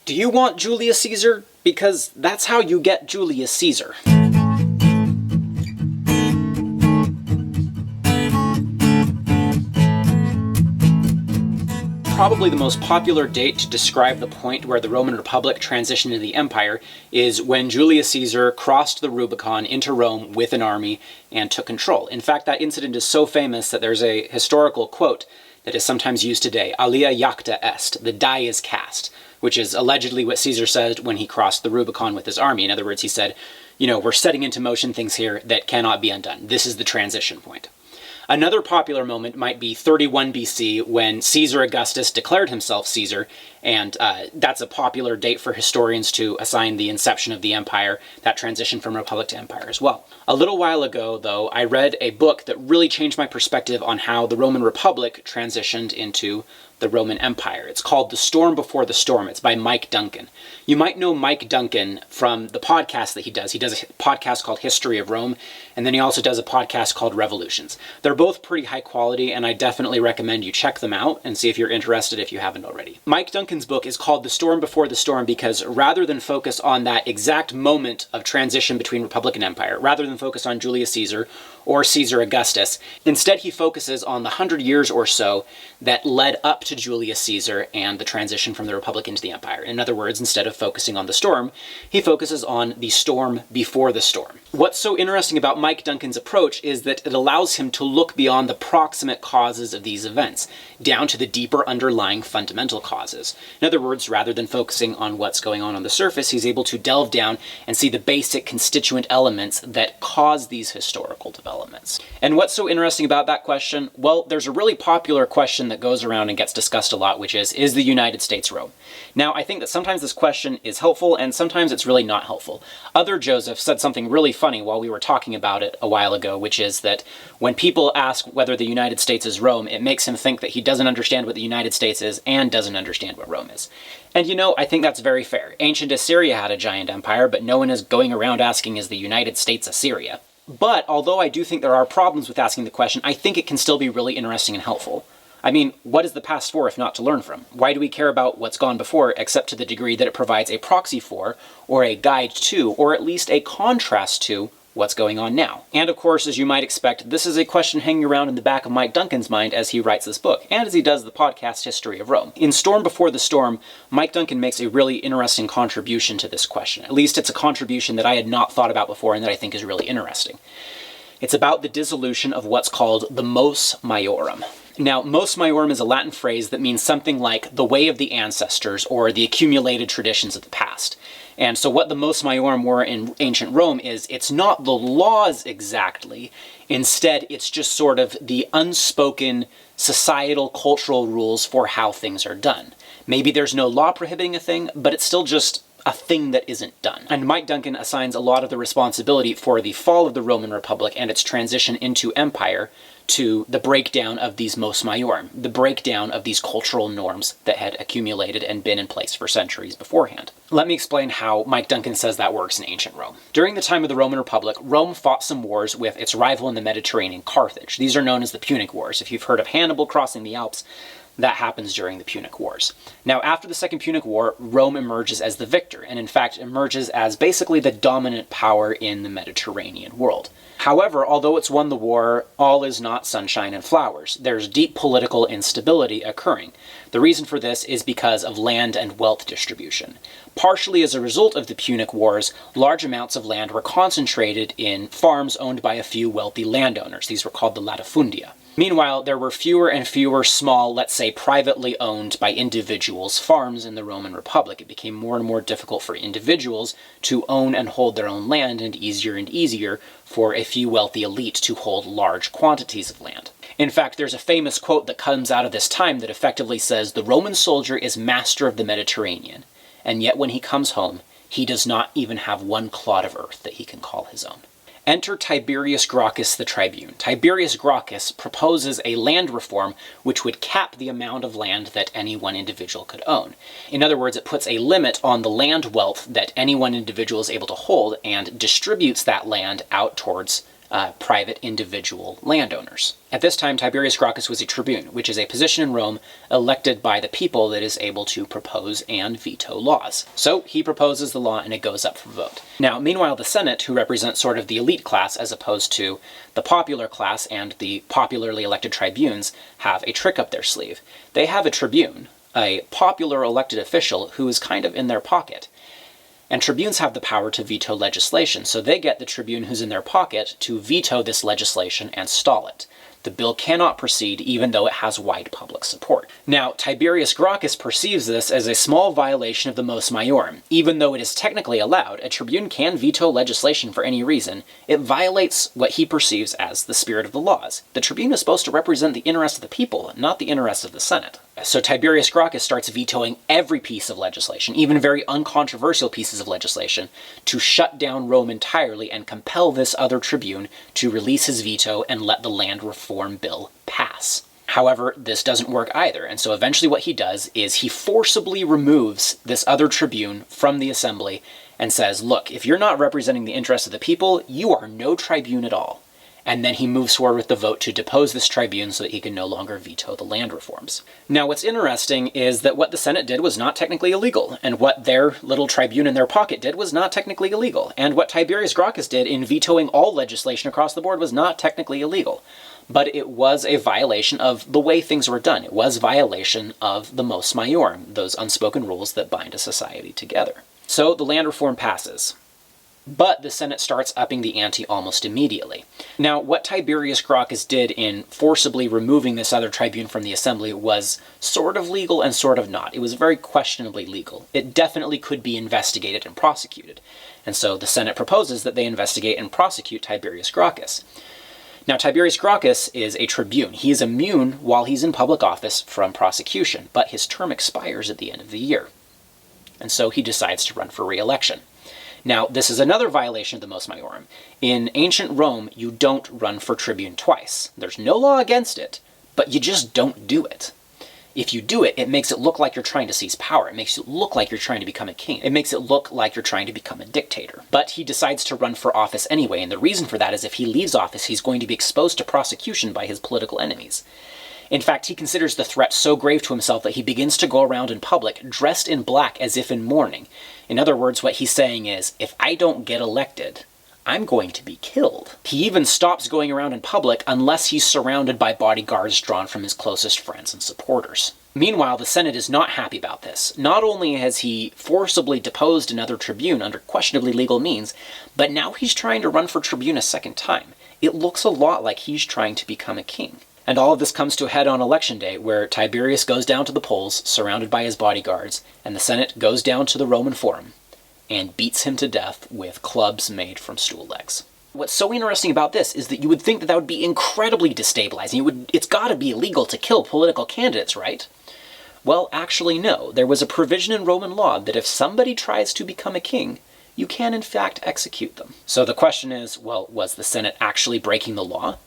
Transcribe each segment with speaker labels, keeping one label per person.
Speaker 1: Do you want Julius Caesar? Because that's how you get Julius Caesar. Probably the most popular date to describe the point where the Roman Republic transitioned into the empire is when Julius Caesar crossed the Rubicon into Rome with an army and took control. In fact, that incident is so famous that there's a historical quote that is sometimes used today, alia jacta est, the die is cast, which is allegedly what Caesar said when he crossed the Rubicon with his army. In other words, he said, you know, we're setting into motion things here that cannot be undone. This is the transition point. Another popular moment might be 31 BC when Caesar Augustus declared himself Caesar, and that's a popular date for historians to assign the inception of the empire, that transition from republic to empire as well. A little while ago, though, I read a book that really changed my perspective on how the Roman Republic transitioned into the Roman Empire. It's called The Storm Before the Storm. It's by Mike Duncan. You might know Mike Duncan from the podcast that he does. He does a podcast called History of Rome, and then he also does a podcast called Revolutions. They're both pretty high quality, and I definitely recommend you check them out and see if you're interested if you haven't already. Mike Duncan's book is called The Storm Before the Storm because rather than focus on that exact moment of transition between Republic and Empire, rather than focus on Julius Caesar or Caesar Augustus, instead he focuses on the 100 years or so that led up to Julius Caesar and the transition from the Republic into the Empire. In other words, instead of focusing on the storm, he focuses on the storm before the storm. What's so interesting about Mike Duncan's approach is that it allows him to look beyond the proximate causes of these events, down to the deeper underlying fundamental causes. In other words, rather than focusing on what's going on the surface, he's able to delve down and see the basic constituent elements that cause these historical developments. And what's so interesting about that question? Well, there's a really popular question that goes around and gets discussed a lot, which is the United States Rome? Now, I think that sometimes this question is helpful and sometimes it's really not helpful. Other Joseph said something really funny while we were talking about it a while ago, which is that when people ask whether the United States is Rome, it makes him think that he doesn't understand what the United States is and doesn't understand what Rome is. And you know, I think that's very fair. Ancient Assyria had a giant empire, but no one is going around asking, is the United States Assyria? But although I do think there are problems with asking the question, I think it can still be really interesting and helpful. I mean, what is the past for if not to learn from? Why do we care about what's gone before except to the degree that it provides a proxy for, or a guide to, or at least a contrast to what's going on now? And of course, as you might expect, this is a question hanging around in the back of Mike Duncan's mind as he writes this book, and as he does the podcast History of Rome. In Storm Before the Storm, Mike Duncan makes a really interesting contribution to this question. At least it's a contribution that I had not thought about before and that I think is really interesting. It's about the dissolution of what's called the Mos Maiorum. Now, Mos Maiorum is a Latin phrase that means something like the way of the ancestors or the accumulated traditions of the past. And so what the Mos Maiorum were in ancient Rome is it's not the laws exactly. Instead, it's just sort of the unspoken societal, cultural rules for how things are done. Maybe there's no law prohibiting a thing, but it's still just a thing that isn't done. And Mike Duncan assigns a lot of the responsibility for the fall of the Roman Republic and its transition into empire to the breakdown of these Mos Maiorum, the breakdown of these cultural norms that had accumulated and been in place for centuries beforehand. Let me explain how Mike Duncan says that works in ancient Rome. During the time of the Roman Republic, Rome fought some wars with its rival in the Mediterranean, Carthage. These are known as the Punic Wars. If you've heard of Hannibal crossing the Alps, that happens during the Punic Wars. Now, after the Second Punic War, Rome emerges as the victor, and in fact emerges as basically the dominant power in the Mediterranean world. However, although it's won the war, all is not sunshine and flowers. There's deep political instability occurring. The reason for this is because of land and wealth distribution. Partially as a result of the Punic Wars, large amounts of land were concentrated in farms owned by a few wealthy landowners. These were called the latifundia. Meanwhile, there were fewer and fewer small, let's say privately owned by individuals, farms in the Roman Republic. It became more and more difficult for individuals to own and hold their own land, and easier for a few wealthy elite to hold large quantities of land. In fact, there's a famous quote that comes out of this time that effectively says, "The Roman soldier is master of the Mediterranean, and yet when he comes home, he does not even have one clod of earth that he can call his own." Enter Tiberius Gracchus the tribune. Tiberius Gracchus proposes a land reform which would cap the amount of land that any one individual could own. In other words, it puts a limit on the land wealth that any one individual is able to hold and distributes that land out towards private individual landowners. At this time, Tiberius Gracchus was a tribune, which is a position in Rome elected by the people that is able to propose and veto laws. So he proposes the law and it goes up for vote. Now, meanwhile, the Senate, who represents sort of the elite class as opposed to the popular class and the popularly elected tribunes, have a trick up their sleeve. They have a tribune, a popular elected official who is kind of in their pocket. And tribunes have the power to veto legislation, so they get the tribune who's in their pocket to veto this legislation and stall it. The bill cannot proceed even though it has wide public support. Now, Tiberius Gracchus perceives this as a small violation of the Mos Maiorum. Even though it is technically allowed, a tribune can veto legislation for any reason, it violates what he perceives as the spirit of the laws. The tribune is supposed to represent the interests of the people, not the interests of the Senate. So Tiberius Gracchus starts vetoing every piece of legislation, even very uncontroversial pieces of legislation, to shut down Rome entirely and compel this other tribune to release his veto and let the land reform bill pass. However, this doesn't work either, and so eventually what he does is he forcibly removes this other tribune from the assembly and says, look, if you're not representing the interests of the people, you are no tribune at all. And then he moves forward with the vote to depose this tribune so that he can no longer veto the land reforms. Now, what's interesting is that what the Senate did was not technically illegal, and what their little tribune in their pocket did was not technically illegal, and what Tiberius Gracchus did in vetoing all legislation across the board was not technically illegal. But it was a violation of the way things were done. It was violation of the Mos Maiorum, those unspoken rules that bind a society together. So the land reform passes. But the Senate starts upping the ante almost immediately. Now, what Tiberius Gracchus did in forcibly removing this other tribune from the assembly was sort of legal and sort of not. It was very questionably legal. It definitely could be investigated and prosecuted. And so the Senate proposes that they investigate and prosecute Tiberius Gracchus. Now, Tiberius Gracchus is a tribune. He is immune while he's in public office from prosecution, but his term expires at the end of the year. And so he decides to run for re-election. Now, this is another violation of the Mos Maiorum. In ancient Rome, you don't run for tribune twice. There's no law against it, but you just don't do it. If you do it, it makes it look like you're trying to seize power. It makes it look like you're trying to become a king. It makes it look like you're trying to become a dictator. But he decides to run for office anyway, and the reason for that is if he leaves office, he's going to be exposed to prosecution by his political enemies. In fact, he considers the threat so grave to himself that he begins to go around in public dressed in black as if in mourning. In other words, what he's saying is, if I don't get elected, I'm going to be killed. He even stops going around in public unless he's surrounded by bodyguards drawn from his closest friends and supporters. Meanwhile, the Senate is not happy about this. Not only has he forcibly deposed another tribune under questionably legal means, but now he's trying to run for tribune a second time. It looks a lot like he's trying to become a king. And all of this comes to a head on election day, where Tiberius goes down to the polls, surrounded by his bodyguards, and the Senate goes down to the Roman Forum and beats him to death with clubs made from stool legs. What's so interesting about this is that you would think that that would be incredibly destabilizing. It's got to be illegal to kill political candidates, right? Well, actually, no. There was a provision in Roman law that if somebody tries to become a king, you can in fact execute them. So the question is, well, was the Senate actually breaking the law?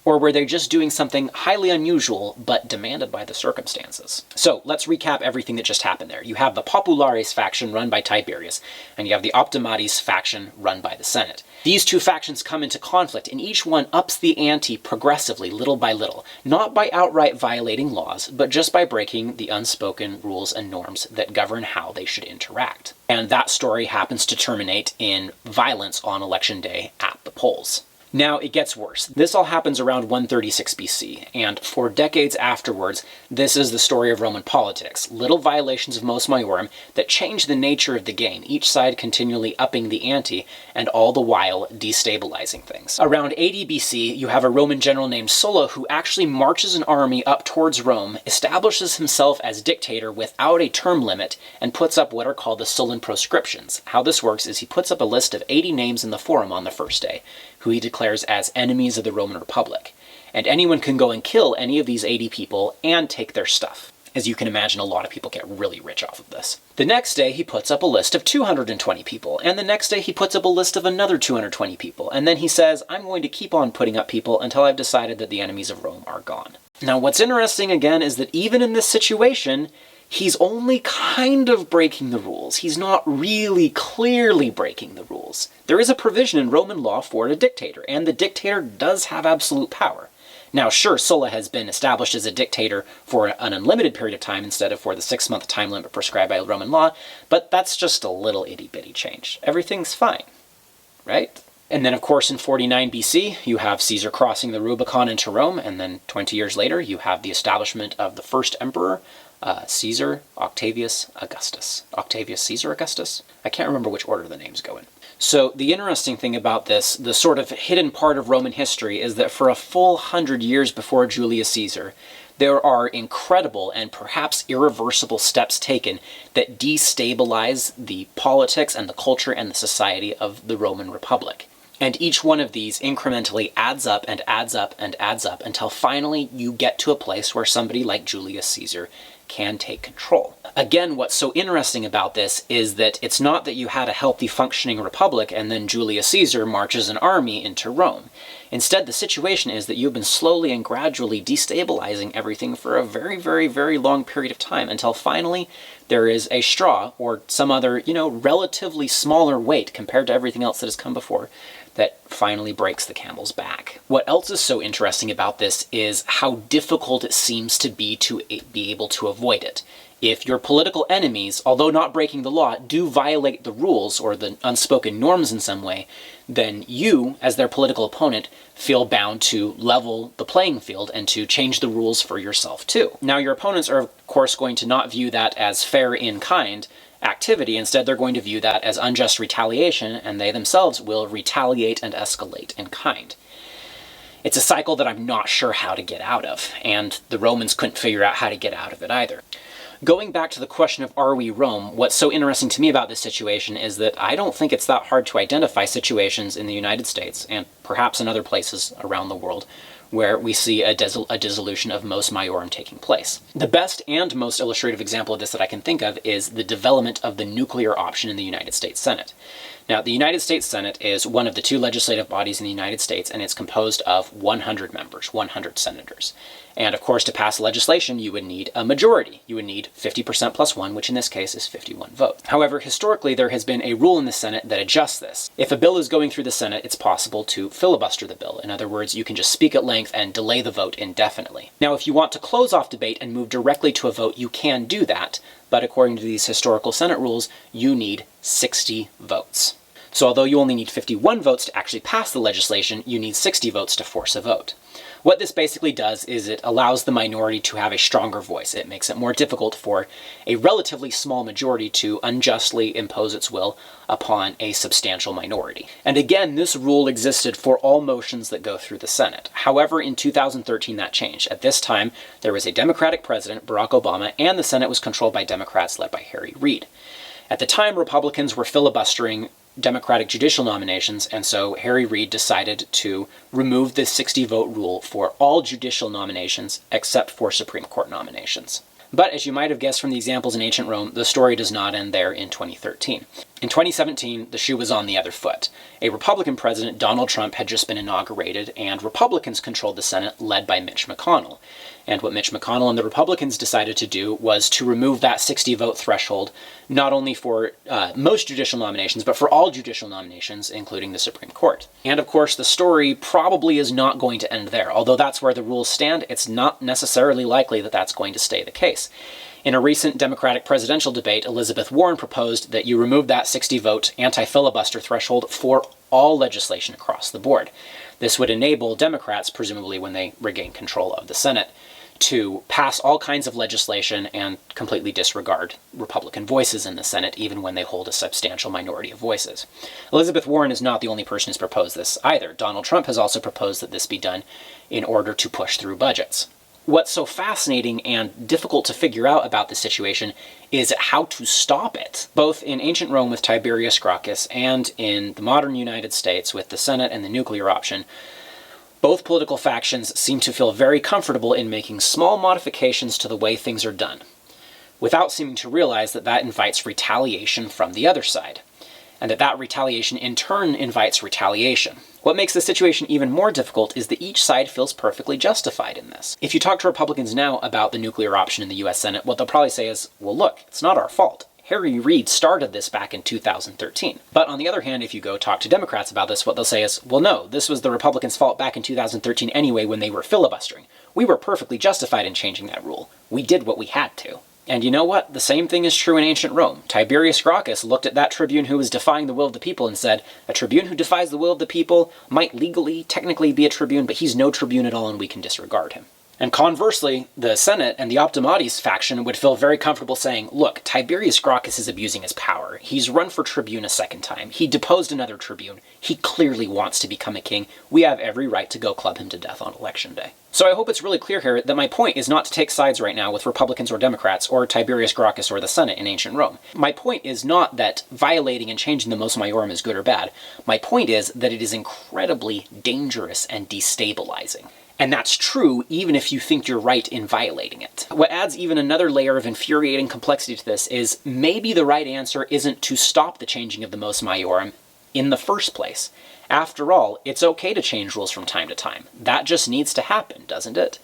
Speaker 1: Or were they just doing something highly unusual but demanded by the circumstances? So let's recap everything that just happened there. You have the Populares faction run by Tiberius, and you have the Optimates faction run by the Senate. These two factions come into conflict, and each one ups the ante progressively, little by little, not by outright violating laws, but just by breaking the unspoken rules and norms that govern how they should interact. And that story happens to terminate in violence on election day at the polls. Now, it gets worse. This all happens around 136 BC, and for decades afterwards, this is the story of Roman politics. Little violations of Mos Maiorum that change the nature of the game, each side continually upping the ante, and all the while destabilizing things. Around 80 BC, you have a Roman general named Sulla who actually marches an army up towards Rome, establishes himself as dictator without a term limit, and puts up what are called the Sullan proscriptions. How this works is he puts up a list of 80 names in the Forum on the first day, who he declares as enemies of the Roman Republic. And anyone can go and kill any of these 80 people and take their stuff. As you can imagine, a lot of people get really rich off of this. The next day, he puts up a list of 220 people, and the next day he puts up a list of another 220 people, and then he says, I'm going to keep on putting up people until I've decided that the enemies of Rome are gone. Now, what's interesting again is that even in this situation, he's only kind of breaking the rules. He's not really clearly breaking the rules. There is a provision in Roman law for a dictator, and the dictator does have absolute power. Now, sure, Sulla has been established as a dictator for an unlimited period of time instead of for the 6-month time limit prescribed by Roman law, but that's just a little itty-bitty change. Everything's fine, right? And then, of course, in 49 BC, you have Caesar crossing the Rubicon into Rome, and then 20 years later, you have the establishment of the first emperor, Caesar Octavius Augustus. Octavius Caesar Augustus? I can't remember which order the names go in. So the interesting thing about this, the sort of hidden part of Roman history, is that for a full 100 years before Julius Caesar, there are incredible and perhaps irreversible steps taken that destabilize the politics and the culture and the society of the Roman Republic. And each one of these incrementally adds up and adds up and adds up until finally you get to a place where somebody like Julius Caesar can take control. Again, what's so interesting about this is that it's not that you had a healthy functioning republic and then Julius Caesar marches an army into Rome. Instead, the situation is that you've been slowly and gradually destabilizing everything for a very, very, very long period of time until finally there is a straw or some other, relatively smaller weight compared to everything else that has come before that finally breaks the camel's back. What else is so interesting about this is how difficult it seems to be able to avoid it. If your political enemies, although not breaking the law, do violate the rules or the unspoken norms in some way, then you, as their political opponent, feel bound to level the playing field and to change the rules for yourself too. Now, your opponents are, of course, going to not view that as fair in kind activity. Instead, they're going to view that as unjust retaliation, and they themselves will retaliate and escalate in kind. It's a cycle that I'm not sure how to get out of, and the Romans couldn't figure out how to get out of it either. Going back to the question of are we Rome, what's so interesting to me about this situation is that I don't think it's that hard to identify situations in the United States, and perhaps in other places around the world, where we see a dissolution of most Maiorum taking place. The best and most illustrative example of this that I can think of is the development of the nuclear option in the United States Senate. Now, the United States Senate is one of the two legislative bodies in the United States, and it's composed of 100 members, 100 senators. And of course, to pass legislation, you would need a majority. You would need 50% plus 1, which in this case is 51 votes. However, historically, there has been a rule in the Senate that adjusts this. If a bill is going through the Senate, it's possible to filibuster the bill. In other words, you can just speak at length and delay the vote indefinitely. Now, if you want to close off debate and move directly to a vote, you can do that. But according to these historical Senate rules, you need 60 votes. So although you only need 51 votes to actually pass the legislation, you need 60 votes to force a vote. What this basically does is it allows the minority to have a stronger voice. It makes it more difficult for a relatively small majority to unjustly impose its will upon a substantial minority. And again, this rule existed for all motions that go through the Senate. However, in 2013 that changed. At this time, there was a Democratic president, Barack Obama, and the Senate was controlled by Democrats led by Harry Reid. At the time, Republicans were filibustering Democratic judicial nominations, and so Harry Reid decided to remove this 60-vote rule for all judicial nominations except for Supreme Court nominations. But as you might have guessed from the examples in ancient Rome, the story does not end there in 2013. In 2017, the shoe was on the other foot. A Republican president, Donald Trump, had just been inaugurated, and Republicans controlled the Senate, led by Mitch McConnell. And what Mitch McConnell and the Republicans decided to do was to remove that 60-vote threshold, not only for most judicial nominations, but for all judicial nominations, including the Supreme Court. And of course, the story probably is not going to end there. Although that's where the rules stand, it's not necessarily likely that that's going to stay the case. In a recent Democratic presidential debate, Elizabeth Warren proposed that you remove that 60-vote anti-filibuster threshold for all legislation across the board. This would enable Democrats, presumably when they regain control of the Senate, to pass all kinds of legislation and completely disregard Republican voices in the Senate, even when they hold a substantial minority of voices. Elizabeth Warren is not the only person who's proposed this either. Donald Trump has also proposed that this be done in order to push through budgets. What's so fascinating and difficult to figure out about this situation is how to stop it. Both in ancient Rome with Tiberius Gracchus and in the modern United States with the Senate and the nuclear option, both political factions seem to feel very comfortable in making small modifications to the way things are done, without seeming to realize that that invites retaliation from the other side. and that retaliation in turn invites retaliation. What makes the situation even more difficult is that each side feels perfectly justified in this. If you talk to Republicans now about the nuclear option in the US Senate, what they'll probably say is, well look, it's not our fault. Harry Reid started this back in 2013. But on the other hand, if you go talk to Democrats about this, what they'll say is, well no, this was the Republicans' fault back in 2013 anyway when they were filibustering. We were perfectly justified in changing that rule. We did what we had to. And you know what? The same thing is true in ancient Rome. Tiberius Gracchus looked at that tribune who was defying the will of the people and said, a tribune who defies the will of the people might legally, technically be a tribune, but he's no tribune at all and we can disregard him. And conversely, the Senate and the Optimates faction would feel very comfortable saying, look, Tiberius Gracchus is abusing his power. He's run for tribune a second time. He deposed another tribune. He clearly wants to become a king. We have every right to go club him to death on election day. So I hope it's really clear here that my point is not to take sides right now with Republicans or Democrats or Tiberius Gracchus or the Senate in ancient Rome. My point is not that violating and changing the Mos Maiorum is good or bad. My point is that it is incredibly dangerous and destabilizing. And that's true even if you think you're right in violating it. What adds even another layer of infuriating complexity to this is maybe the right answer isn't to stop the changing of the Mos Maiorum in the first place. After all, it's okay to change rules from time to time. That just needs to happen, doesn't it?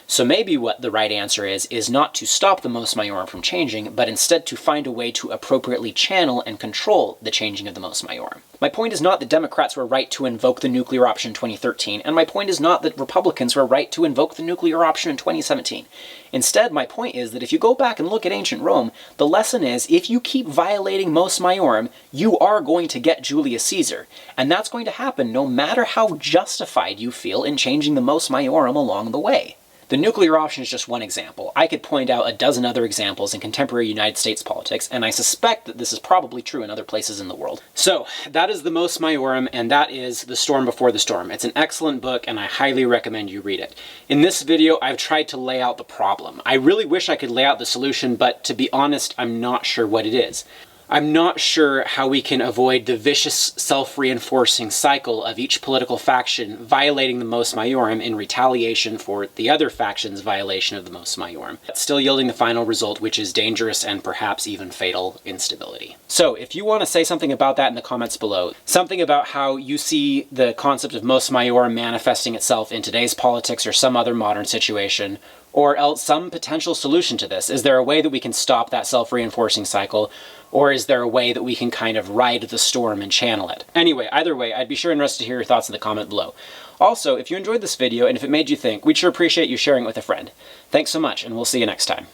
Speaker 1: So maybe what the right answer is not to stop the Mos Maiorum from changing, but instead to find a way to appropriately channel and control the changing of the Mos Maiorum. My point is not that Democrats were right to invoke the nuclear option in 2013, and my point is not that Republicans were right to invoke the nuclear option in 2017. Instead, my point is that if you go back and look at ancient Rome, the lesson is if you keep violating Mos Maiorum, you are going to get Julius Caesar. And that's going to happen no matter how justified you feel in changing the Mos Maiorum along the way. The nuclear option is just one example. I could point out a dozen other examples in contemporary United States politics, and I suspect that this is probably true in other places in the world. So, that is the Mos Maiorum, and that is The Storm Before the Storm. It's an excellent book, and I highly recommend you read it. In this video, I've tried to lay out the problem. I really wish I could lay out the solution, but to be honest, I'm not sure what it is. I'm not sure how we can avoid the vicious self-reinforcing cycle of each political faction violating the Mos Maiorum in retaliation for the other faction's violation of the Mos Maiorum, still yielding the final result, which is dangerous and perhaps even fatal instability. So if you want to say something about that in the comments below, something about how you see the concept of Mos Maiorum manifesting itself in today's politics or some other modern situation, or else some potential solution to this. Is there a way that we can stop that self-reinforcing cycle? Or is there a way that we can kind of ride the storm and channel it? Anyway, either way, I'd be sure and interested to hear your thoughts in the comment below. Also, if you enjoyed this video and if it made you think, we'd sure appreciate you sharing it with a friend. Thanks so much, and we'll see you next time.